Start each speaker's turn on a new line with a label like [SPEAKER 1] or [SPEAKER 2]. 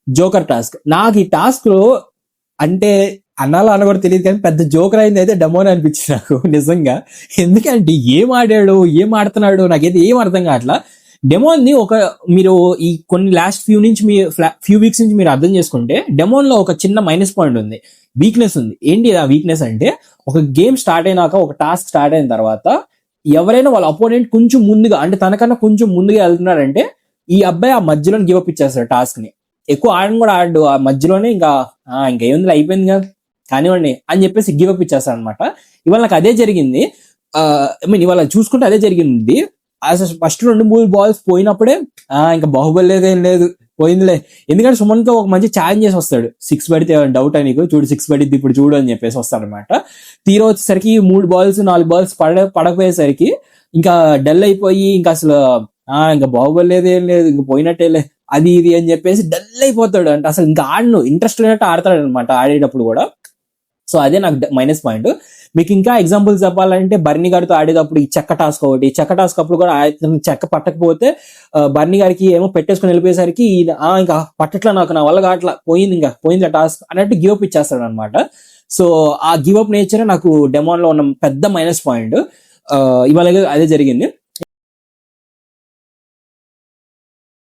[SPEAKER 1] Joker task. నాకు ఈ task లో అంటే అన్నాలో అన్న కూడా తెలియదు కానీ పెద్ద జోకర్ అయింది అయితే డెమోన్ అనిపించింది నాకు నిజంగా. ఎందుకంటే ఏం ఆడాడు, ఏం ఆడుతున్నాడు నాకైతే ఏం అర్థం కావట్లా. డెమోన్ ని మీరు ఈ కొన్ని లాస్ట్ ఫ్యూ వీక్స్ నుంచి మీరు అర్థం చేసుకుంటే డెమోన్ లో ఒక చిన్న మైనస్ పాయింట్ ఉంది, వీక్నెస్ ఉంది. ఏంటి ఆ వీక్నెస్ అంటే, ఒక గేమ్ స్టార్ట్ అయినాక, ఒక టాస్క్ స్టార్ట్ అయిన తర్వాత ఎవరైనా వాళ్ళ అపోనెంట్ కొంచెం ముందుగా అంటే తనకన్నా కొంచెం ముందుగా వెళ్తున్నారంటే ఈ అబ్బాయి ఆ మధ్యలో గివప్ ఇచ్చేస్తాడు టాస్క్ ని. ఎక్కువ ఆడని కూడా ఆడు, ఆ మధ్యలోనే ఇంకేముంది అయిపోయింది కదా కానివ్వండి అని చెప్పేసి గివప్ ఇచ్చేస్తాడు అనమాట. ఇవాళ నాకు అదే జరిగింది. ఇవాళ చూసుకుంటే అదే జరిగింది. అసలు ఫస్ట్ 2-3 balls పోయినప్పుడే ఇంకా బాహుబలి లేదేం లేదు పోయిందిలే. ఎందుకంటే సుమన్తో ఒక మంచి ఛాలెంజ్ చేసి వస్తాడు, 6 పడితే డౌట్ అని నీకు, చూడు 6 పడిద్ది ఇప్పుడు చూడు అని చెప్పేసి వస్తాడు అనమాట. తీరా వచ్చేసరికి 3 balls 4 balls పడకపోయేసరికి ఇంకా డల్ అయిపోయి ఇంకా అసలు ఇంకా బాహుబలి లేదేం లేదు ఇంకా పోయినట్టేలే అది ఇది అని చెప్పేసి డల్ అయిపోతాడు. అంటే అసలు ఇంకా ఆడను ఇంట్రెస్ట్ లేనట్టు ఆడతాడు అనమాట ఆడేటప్పుడు కూడా. సో అదే నాకు మైనస్ పాయింట్. మీకు ఇంకా ఎగ్జాంపుల్స్ చెప్పాలంటే బర్నీ గారితో ఆడేటప్పుడు ఈ చెక్క టాస్క్ ఒకటి, చెక్క టాస్క్ అప్పుడు కూడా చెక్క పట్టకపోతే బర్నీ గారికి ఏమో పెట్టేసుకుని వెళ్ళిపోయేసరికి ఇంకా పట్టట్లా నాకు, నా వల్ల కావట్లా, పోయింది టాస్క్ అన్నట్టు గివప్ ఇచ్చేస్తాడు అనమాట. సో ఆ గివప్ నేచర్ నాకు డెమోన్ లో ఉన్న పెద్ద మైనస్ పాయింట్. ఇవాళ అదే జరిగింది.